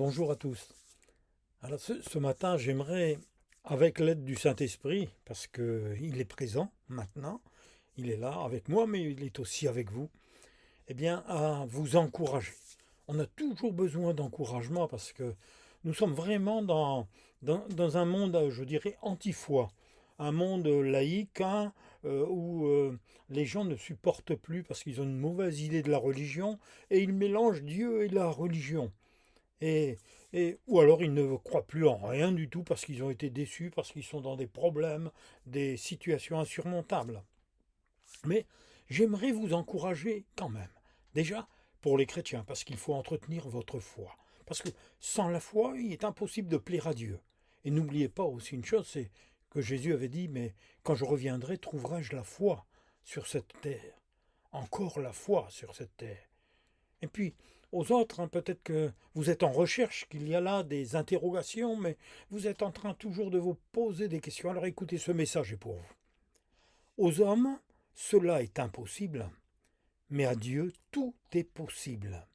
Bonjour à tous. Alors ce matin, j'aimerais, avec l'aide du Saint-Esprit, parce qu'il est présent maintenant, il est là avec moi, mais il est aussi avec vous, eh bien, à vous encourager. On a toujours besoin d'encouragement parce que nous sommes vraiment dans un monde, je dirais, anti-foi. Un monde laïque hein, où les gens ne supportent plus parce qu'ils ont une mauvaise idée de la religion et ils mélangent Dieu et la religion. Et, ou alors ils ne croient plus en rien du tout parce qu'ils ont été déçus, parce qu'ils sont dans des problèmes, des situations insurmontables. Mais j'aimerais vous encourager quand même. Déjà, pour les chrétiens, parce qu'il faut entretenir votre foi. Parce que sans la foi, il est impossible de plaire à Dieu. Et n'oubliez pas aussi une chose, c'est que Jésus avait dit, mais quand je reviendrai, trouverai-je la foi sur cette terre? Encore la foi sur cette terre. Et puis, aux autres, hein, peut-être que vous êtes en recherche, qu'il y a là des interrogations, mais vous êtes en train toujours de vous poser des questions. Alors écoutez, ce message est pour vous. Aux hommes, cela est impossible, mais à Dieu, tout est possible.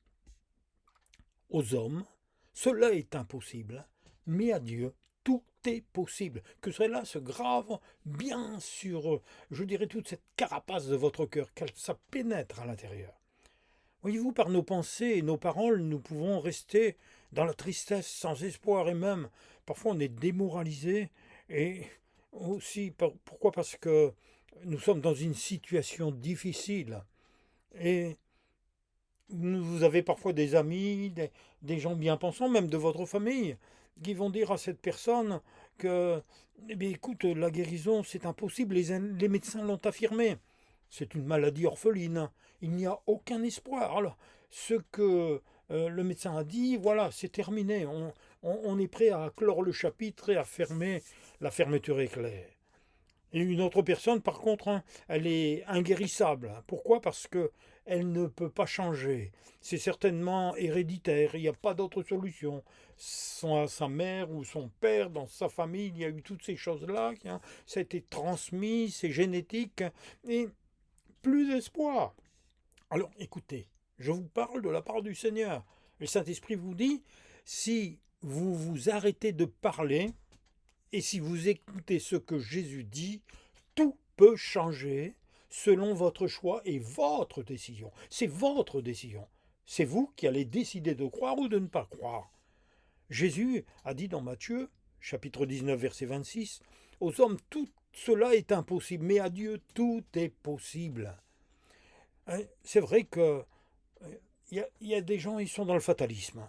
Aux hommes, cela est impossible, mais à Dieu, tout est possible. Que cela se grave bien sur, je dirais, toute cette carapace de votre cœur, que ça pénètre à l'intérieur. Voyez-vous, par nos pensées et nos paroles, nous pouvons rester dans la tristesse, sans espoir, et même, parfois, on est démoralisé. Et aussi, pourquoi? Parce que nous sommes dans une situation difficile. Et vous avez parfois des amis, des gens bien pensants, même de votre famille, qui vont dire à cette personne que, eh bien, écoute, la guérison, c'est impossible, les médecins l'ont affirmé. C'est une maladie orpheline, il n'y a aucun espoir. Alors, ce que le médecin a dit, voilà, c'est terminé. On est prêt à clore le chapitre et à fermer, la fermeture éclair. Et une autre personne, par contre, hein, elle est inguérissable. Pourquoi? Parce que elle ne peut pas changer. C'est certainement héréditaire. Il n'y a pas d'autre solution. Sa mère ou son père, dans sa famille, il y a eu toutes ces choses-là. Hein, ça a été transmis, c'est génétique. Et plus d'espoir. Alors, écoutez, je vous parle de la part du Seigneur. Le Saint-Esprit vous dit, si vous vous arrêtez de parler, et si vous écoutez ce que Jésus dit, tout peut changer selon votre choix et votre décision. C'est votre décision. C'est vous qui allez décider de croire ou de ne pas croire. Jésus a dit dans Matthieu, chapitre 19, verset 26, aux hommes tout cela est impossible, mais à Dieu tout est possible. C'est vrai que il y a des gens, ils sont dans le fatalisme.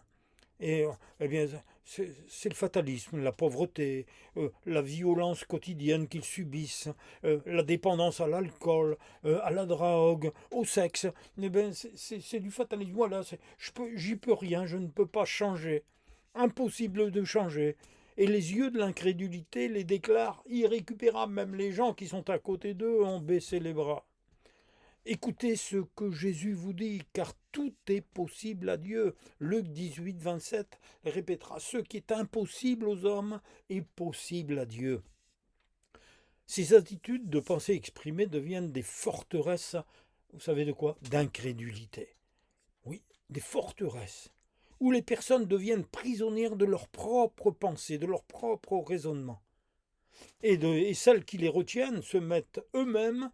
Et eh bien, c'est le fatalisme, la pauvreté, la violence quotidienne qu'ils subissent, la dépendance à l'alcool, à la drogue, au sexe. Eh bien, c'est du fatalisme. Voilà, j'y peux rien, je ne peux pas changer. Impossible de changer. Et les yeux de l'incrédulité les déclarent irrécupérables. Même les gens qui sont à côté d'eux ont baissé les bras. Écoutez ce que Jésus vous dit, car tout est possible à Dieu. Luc 18, 27 répétera, ce qui est impossible aux hommes est possible à Dieu. Ces attitudes de pensée exprimées deviennent des forteresses, vous savez de quoi? D'incrédulité. Oui, des forteresses, où les personnes deviennent prisonnières de leurs propres pensées, de leurs propres raisonnements. Et celles qui les retiennent se mettent eux-mêmes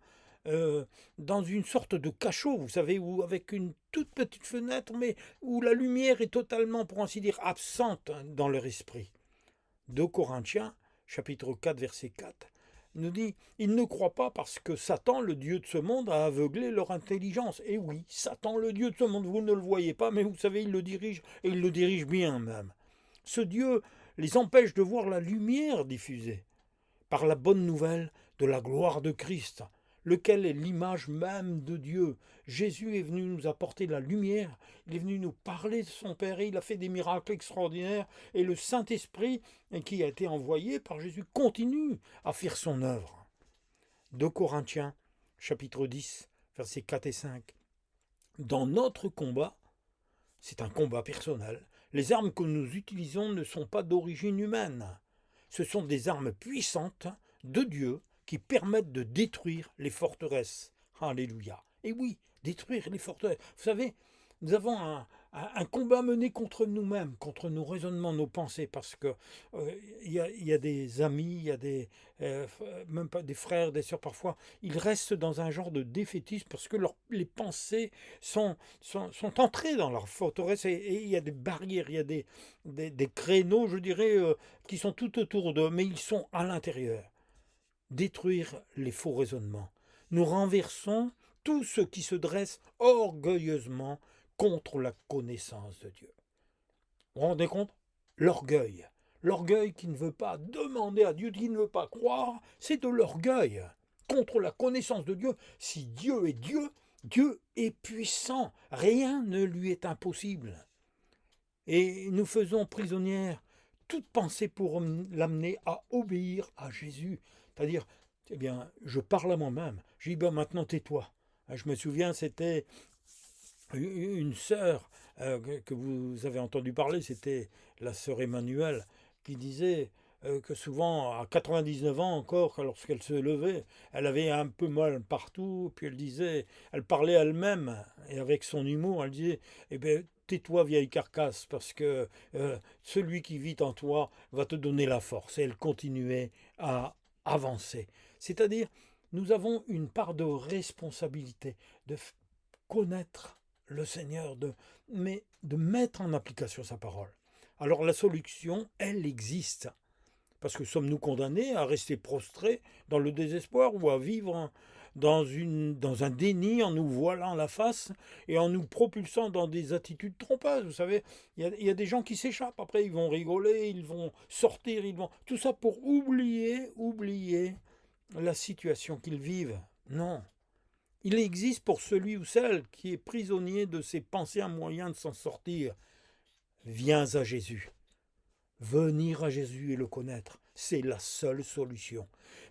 dans une sorte de cachot, vous savez, où avec une toute petite fenêtre, mais où la lumière est totalement, pour ainsi dire, absente dans leur esprit. 2 Corinthiens, chapitre 4, verset 4, nous dit, ils ne croient pas parce que Satan, le Dieu de ce monde, a aveuglé leur intelligence. Et oui, Satan, le Dieu de ce monde, vous ne le voyez pas, mais vous savez, il le dirige, et il le dirige bien même. Ce Dieu les empêche de voir la lumière diffusée par la bonne nouvelle de la gloire de Christ, lequel est l'image même de Dieu. Jésus est venu nous apporter la lumière, il est venu nous parler de son Père, et il a fait des miracles extraordinaires, et le Saint-Esprit qui a été envoyé par Jésus continue à faire son œuvre. 2 Corinthiens, chapitre 10, versets 4 et 5. Dans notre combat, c'est un combat personnel, les armes que nous utilisons ne sont pas d'origine humaine. Ce sont des armes puissantes de Dieu qui permettent de détruire les forteresses. Alléluia. Et oui, détruire les forteresses. Vous savez, Nous avons un combat mené contre nous-mêmes, contre nos raisonnements, nos pensées, parce que il y a des amis, il y a même pas des frères, des sœurs parfois, ils restent dans un genre de défaitisme parce que les pensées sont entrées dans leur forteresse et il y a des barrières, il y a des créneaux, je dirais, qui sont tout autour d'eux, mais ils sont à l'intérieur. Détruire les faux raisonnements. Nous renversons tout ce qui se dresse orgueilleusement contre la connaissance de Dieu. Vous vous rendez compte? L'orgueil. L'orgueil qui ne veut pas demander à Dieu, qui ne veut pas croire, c'est de l'orgueil contre la connaissance de Dieu. Si Dieu est Dieu, Dieu est puissant. Rien ne lui est impossible. Et nous faisons prisonnière toute pensée pour l'amener à obéir à Jésus. C'est-à-dire, eh bien, je parle à moi-même. Je dis, ben maintenant tais-toi. Je me souviens, c'était une sœur que vous avez entendu parler, c'était la sœur Emmanuelle, qui disait que souvent, à 99 ans encore, lorsqu'elle se levait, elle avait un peu mal partout, puis elle disait, elle parlait elle-même, et avec son humour, elle disait, eh bien, tais-toi vieille carcasse, parce que celui qui vit en toi va te donner la force. Et elle continuait à avancer. C'est-à-dire, nous avons une part de responsabilité, de connaître le Seigneur, mais de mettre en application sa parole. Alors la solution, elle existe. Parce que sommes-nous condamnés à rester prostrés dans le désespoir ou à vivre dans un déni en nous voilant la face et en nous propulsant dans des attitudes trompeuses? Vous savez, il y a des gens qui s'échappent, après ils vont rigoler, ils vont sortir, tout ça pour oublier la situation qu'ils vivent. Non. Il existe pour celui ou celle qui est prisonnier de ses pensées un moyen de s'en sortir. Viens à Jésus. Venir à Jésus et le connaître, c'est la seule solution.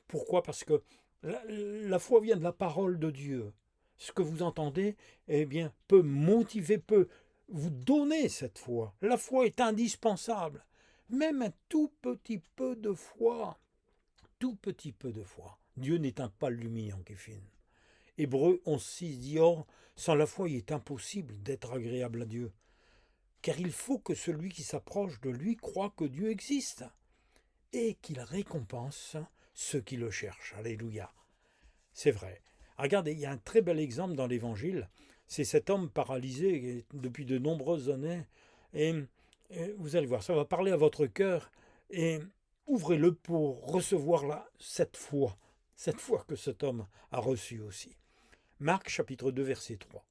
Pourquoi? Parce que la foi vient de la parole de Dieu. Ce que vous entendez, eh bien, peut motiver, peut vous donner cette foi. La foi est indispensable. Même un tout petit peu de foi, tout petit peu de foi. Dieu n'éteint pas le lumière qui fine. Hébreux 11.6 dit, or, sans la foi, il est impossible d'être agréable à Dieu. Car il faut que celui qui s'approche de lui croie que Dieu existe et qu'il récompense ceux qui le cherchent. Alléluia. C'est vrai. Regardez, il y a un très bel exemple dans l'Évangile. C'est cet homme paralysé depuis de nombreuses années. Et vous allez voir, ça va parler à votre cœur. Et ouvrez-le pour recevoir cette foi que cet homme a reçue aussi. Marc chapitre 2 verset 3.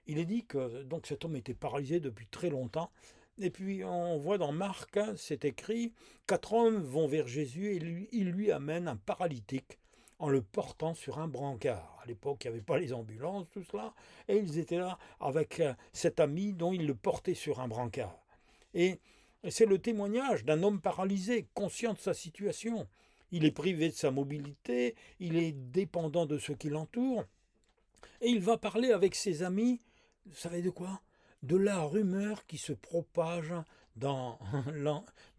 Il est dit que donc cet homme était paralysé depuis très longtemps. Et puis on voit dans Marc, c'est écrit, 4 hommes vont vers Jésus et ils lui amènent un paralytique en le portant sur un brancard. À l'époque, il n'y avait pas les ambulances, tout cela. Et ils étaient là avec cet ami dont ils le portaient sur un brancard. Et c'est le témoignage d'un homme paralysé, conscient de sa situation. Il est privé de sa mobilité, il est dépendant de ceux qui l'entourent. Et il va parler avec ses amis, vous savez de quoi? De la rumeur qui se propage dans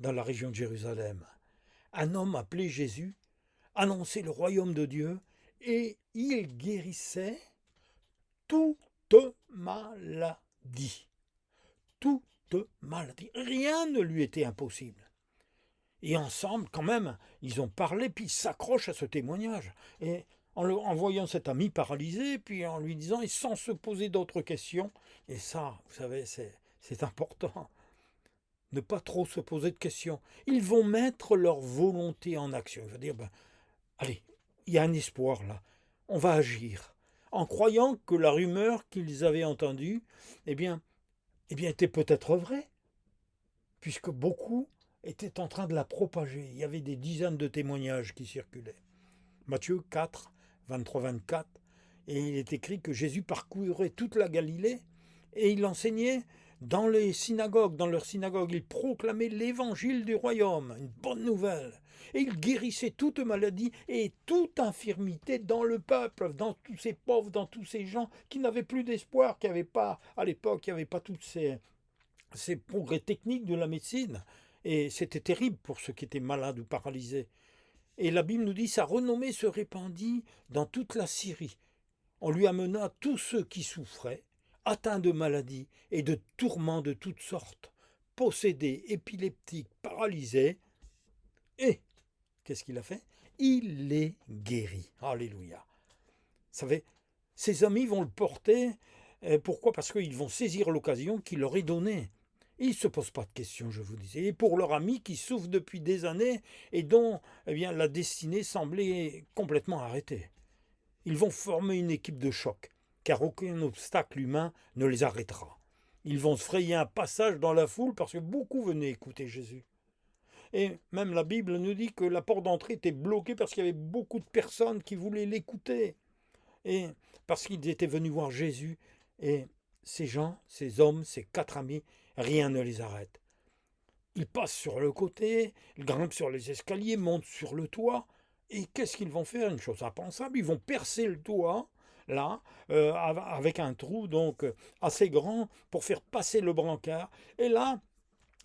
la région de Jérusalem. Un homme appelé Jésus annonçait le royaume de Dieu et il guérissait toute maladie. Toute maladie. Rien ne lui était impossible. Et ensemble, quand même, ils ont parlé, puis ils s'accrochent à ce témoignage. Et en voyant cet ami paralysé, puis en lui disant, et sans se poser d'autres questions, et ça, vous savez, c'est important, ne pas trop se poser de questions. Ils vont mettre leur volonté en action. Ils vont dire, ben, allez, il y a un espoir là, on va agir. En croyant que la rumeur qu'ils avaient entendue, était peut-être vraie, puisque beaucoup étaient en train de la propager. Il y avait des dizaines de témoignages qui circulaient. Matthieu 4, 23-24, et il est écrit que Jésus parcourait toute la Galilée et il enseignait dans les synagogues, dans leurs synagogues. Il proclamait l'évangile du royaume, une bonne nouvelle. Et il guérissait toute maladie et toute infirmité dans le peuple, dans tous ces pauvres, dans tous ces gens qui n'avaient plus d'espoir, qui n'avaient pas, à l'époque, il n'y avait pas tous ces progrès techniques de la médecine. Et c'était terrible pour ceux qui étaient malades ou paralysés. Et la Bible nous dit, sa renommée se répandit dans toute la Syrie. On lui amena tous ceux qui souffraient atteints de maladies et de tourments de toutes sortes, possédés, épileptiques, paralysés. Et qu'est-ce qu'il a fait? Il les guérit. Alléluia. Vous savez, ses amis vont le porter. Pourquoi? Parce qu'ils vont saisir l'occasion qu'il leur est donnée. Ils ne se posent pas de questions, je vous disais. Et pour leur ami qui souffre depuis des années et dont la destinée semblait complètement arrêtée. Ils vont former une équipe de choc, car aucun obstacle humain ne les arrêtera. Ils vont se frayer un passage dans la foule parce que beaucoup venaient écouter Jésus. Et même la Bible nous dit que la porte d'entrée était bloquée parce qu'il y avait beaucoup de personnes qui voulaient l'écouter. Et parce qu'ils étaient venus voir Jésus. Et ces gens, ces hommes, ces 4 amis, rien ne les arrête. Ils passent sur le côté, ils grimpent sur les escaliers, montent sur le toit. Et qu'est-ce qu'ils vont faire? Une chose impensable, ils vont percer le toit, là, avec un trou donc assez grand pour faire passer le brancard. Et là,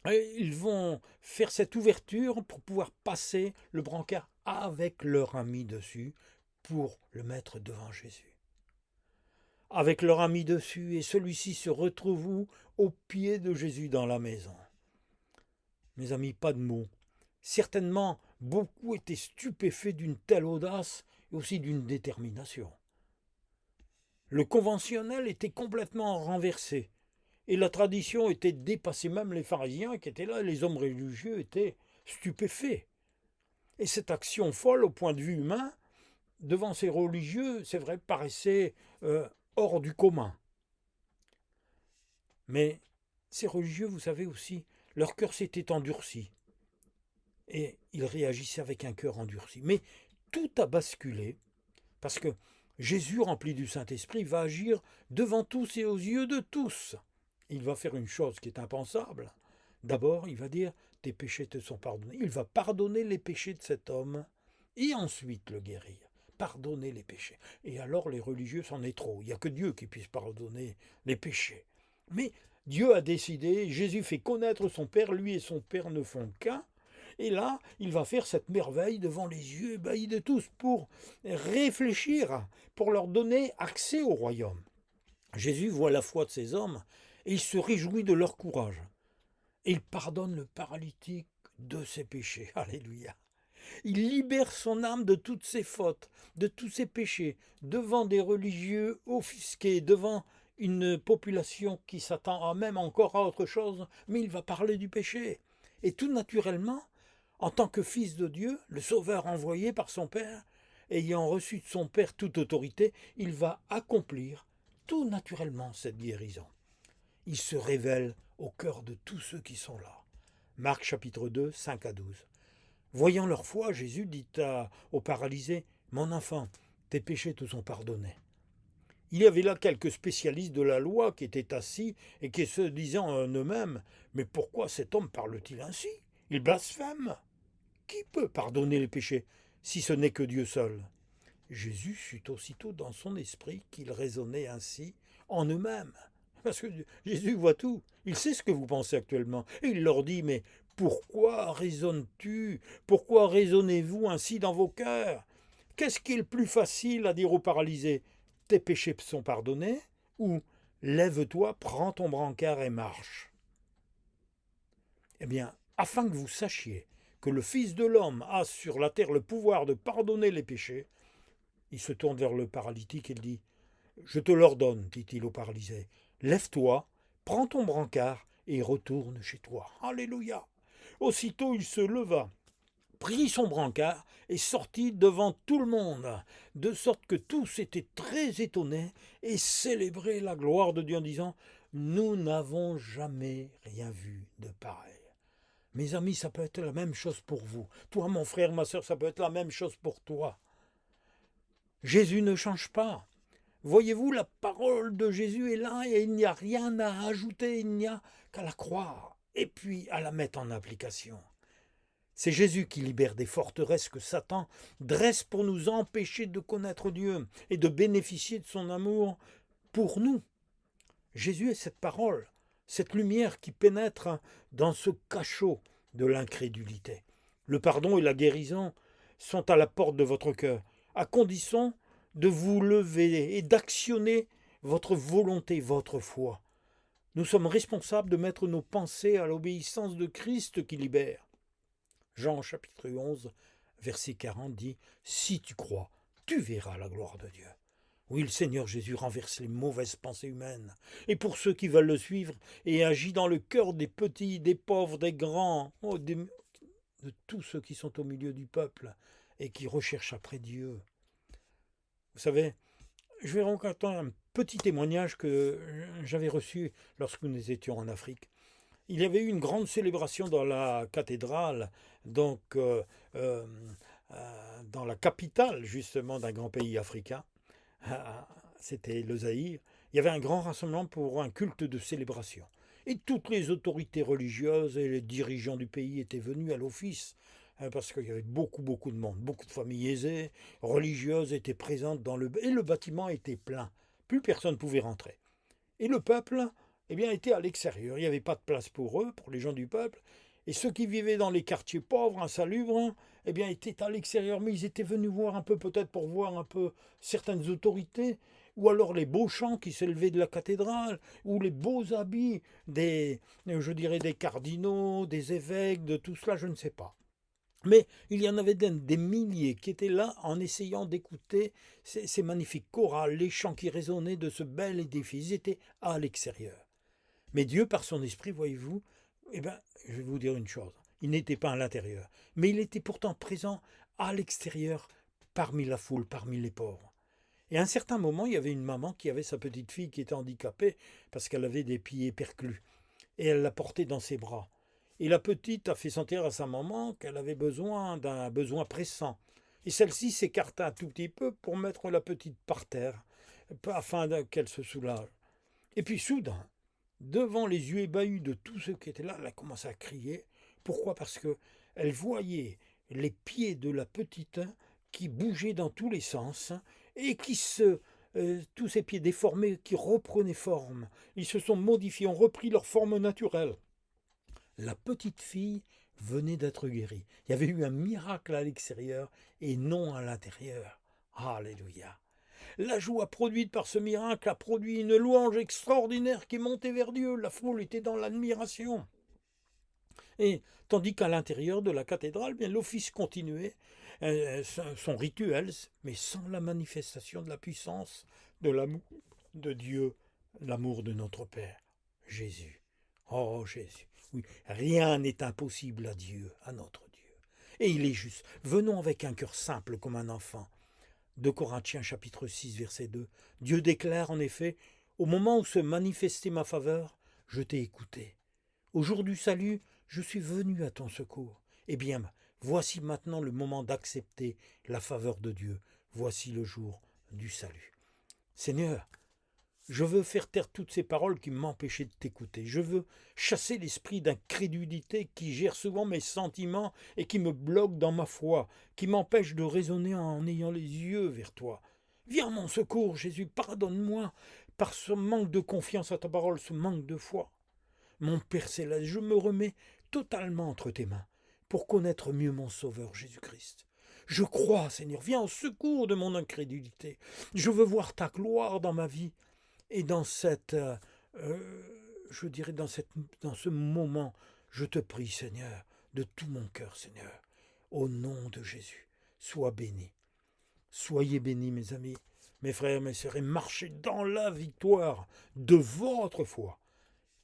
ils vont faire cette ouverture pour pouvoir passer le brancard avec leur ami dessus pour le mettre devant Jésus. Avec leur ami dessus, et celui-ci se retrouve au pied de Jésus dans la maison. Mes amis, pas de mots. Certainement, beaucoup étaient stupéfaits d'une telle audace et aussi d'une détermination. Le conventionnel était complètement renversé et la tradition était dépassée. Même les pharisiens qui étaient là, les hommes religieux étaient stupéfaits. Et cette action folle au point de vue humain, devant ces religieux, c'est vrai, paraissait hors du commun. Mais ces religieux, vous savez aussi, leur cœur s'était endurci. Et ils réagissaient avec un cœur endurci. Mais tout a basculé, parce que Jésus, rempli du Saint-Esprit, va agir devant tous et aux yeux de tous. Il va faire une chose qui est impensable. D'abord, il va dire « tes péchés te sont pardonnés ». Il va pardonner les péchés de cet homme et ensuite le guérir. Pardonner les péchés. Et alors les religieux, c'en est trop. Il n'y a que Dieu qui puisse pardonner les péchés. Mais Dieu a décidé, Jésus fait connaître son Père, lui et son Père ne font qu'un. Et là, il va faire cette merveille devant les yeux ébahis de tous pour réfléchir, pour leur donner accès au royaume. Jésus voit la foi de ces hommes et il se réjouit de leur courage. Et il pardonne le paralytique de ses péchés. Alléluia. Il libère son âme de toutes ses fautes, de tous ses péchés, devant des religieux offusqués, devant une population qui s'attend même encore à autre chose, mais il va parler du péché. Et tout naturellement, en tant que fils de Dieu, le Sauveur envoyé par son Père, ayant reçu de son Père toute autorité, il va accomplir tout naturellement cette guérison. Il se révèle au cœur de tous ceux qui sont là. Marc chapitre 2, 5 à 12. Voyant leur foi, Jésus dit au paralysé, « Mon enfant, tes péchés te sont pardonnés. » Il y avait là quelques spécialistes de la loi qui étaient assis et qui se disaient en eux-mêmes, « Mais pourquoi cet homme parle-t-il ainsi? Il blasphème. Qui peut pardonner les péchés, si ce n'est que Dieu seul ?» Jésus sut aussitôt dans son esprit qu'ils raisonnaient ainsi en eux-mêmes. Parce que Jésus voit tout, il sait ce que vous pensez actuellement. Et il leur dit, « Mais pourquoi raisonnes-tu? Pourquoi raisonnez-vous ainsi dans vos cœurs? Qu'est-ce qui est le plus facile à dire aux paralysés? Tes péchés sont pardonnés? Ou lève-toi, prends ton brancard et marche. » Eh bien, afin que vous sachiez que le Fils de l'homme a sur la terre le pouvoir de pardonner les péchés, il se tourne vers le paralytique et il dit, « Je te l'ordonne, dit-il au paralysé, lève-toi, prends ton brancard et retourne chez toi. » Alléluia. Aussitôt il se leva, prit son brancard et sortit devant tout le monde, de sorte que tous étaient très étonnés et célébraient la gloire de Dieu en disant, « Nous n'avons jamais rien vu de pareil. » Mes amis, ça peut être la même chose pour vous. Toi, mon frère, ma soeur, ça peut être la même chose pour toi. Jésus ne change pas. Voyez-vous, la parole de Jésus est là et il n'y a rien à ajouter, il n'y a qu'à la croire et puis à la mettre en application. C'est Jésus qui libère des forteresses que Satan dresse pour nous empêcher de connaître Dieu et de bénéficier de son amour pour nous. Jésus est cette parole, cette lumière qui pénètre dans ce cachot de l'incrédulité. Le pardon et la guérison sont à la porte de votre cœur, à condition de vous lever et d'actionner votre volonté, votre foi. Nous sommes responsables de mettre nos pensées à l'obéissance de Christ qui libère. Jean chapitre 11, verset 40 dit « Si tu crois, tu verras la gloire de Dieu ». Oui, le Seigneur Jésus renverse les mauvaises pensées humaines. Et pour ceux qui veulent le suivre, et agit dans le cœur des petits, des pauvres, des grands, de tous ceux qui sont au milieu du peuple et qui recherchent après Dieu. Vous savez, je vais raconter un petit témoignage que j'avais reçu lorsque nous étions en Afrique. Il y avait eu une grande célébration dans la cathédrale, donc dans la capitale justement d'un grand pays africain. C'était le Zaïre. Il y avait un grand rassemblement pour un culte de célébration. Et toutes les autorités religieuses et les dirigeants du pays étaient venus à l'office, parce qu'il y avait beaucoup de monde, beaucoup de familles aisées, religieuses étaient présentes et le bâtiment était plein. Plus personne ne pouvait rentrer. Et le peuple, était à l'extérieur. Il n'y avait pas de place pour eux, pour les gens du peuple. Et ceux qui vivaient dans les quartiers pauvres, insalubres, étaient à l'extérieur. Mais ils étaient venus voir un peu, peut-être pour voir un peu certaines autorités, ou alors les beaux chants qui s'élevaient de la cathédrale, ou les beaux habits des cardinaux, des évêques, de tout cela, je ne sais pas. Mais il y en avait des milliers qui étaient là en essayant d'écouter ces magnifiques chorales, les chants qui résonnaient de ce bel édifice. Ils étaient à l'extérieur. Mais Dieu, par son esprit, voyez-vous, je vais vous dire une chose, il n'était pas à l'intérieur, mais il était pourtant présent à l'extérieur, parmi la foule, parmi les pauvres. Et à un certain moment, il y avait une maman qui avait sa petite fille qui était handicapée parce qu'elle avait des pieds perclus. Et elle la portait dans ses bras. Et la petite a fait sentir à sa maman qu'elle avait besoin d'un besoin pressant. Et celle-ci s'écarta un tout petit peu pour mettre la petite par terre, afin qu'elle se soulage. Et puis soudain, devant les yeux ébahis de tous ceux qui étaient là, elle a commencé à crier. Pourquoi ? Parce qu'elle voyait les pieds de la petite qui bougeaient dans tous les sens et qui tous ces pieds déformés qui reprenaient forme. Ils se sont modifiés, ont repris leur forme naturelle. La petite fille venait d'être guérie. Il y avait eu un miracle à l'extérieur et non à l'intérieur. Alléluia. La joie produite par ce miracle a produit une louange extraordinaire qui montait vers Dieu. La foule était dans l'admiration. Et tandis qu'à l'intérieur de la cathédrale, l'office continuait son rituel, mais sans la manifestation de la puissance de l'amour de Dieu, l'amour de notre Père, Jésus. Oh Jésus, oui, rien n'est impossible à Dieu, à notre Dieu. Et il est juste. Venons avec un cœur simple comme un enfant. 2 Corinthiens chapitre 6 verset 2. Dieu déclare en effet, au moment où se manifestait ma faveur, je t'ai écouté. Au jour du salut, je suis venu à ton secours. Eh bien, voici maintenant le moment d'accepter la faveur de Dieu. Voici le jour du salut. Seigneur, je veux faire taire toutes ces paroles qui m'empêchaient de t'écouter. Je veux chasser l'esprit d'incrédulité qui gère souvent mes sentiments et qui me bloque dans ma foi, qui m'empêche de raisonner en ayant les yeux vers toi. Viens à mon secours, Jésus, pardonne-moi par ce manque de confiance à ta parole, ce manque de foi. Mon Père céleste, je me remets totalement entre tes mains pour connaître mieux mon Sauveur Jésus-Christ. Je crois, Seigneur, viens au secours de mon incrédulité. Je veux voir ta gloire dans ma vie. Et dans dans ce moment, je te prie, Seigneur, de tout mon cœur, Seigneur, au nom de Jésus, sois béni. Soyez bénis, mes amis, mes frères, mes sœurs, et marchez dans la victoire de votre foi.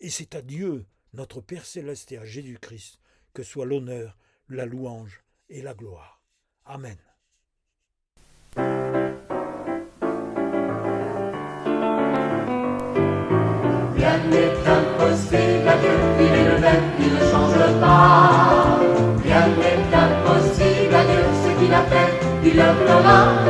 Et c'est à Dieu, notre Père céleste, et à Jésus-Christ, que soit l'honneur, la louange et la gloire. Amen. Rien n'est impossible à Dieu, il est le même, il ne change pas. Rien n'est impossible à Dieu, ce qu'il a fait, il le fera.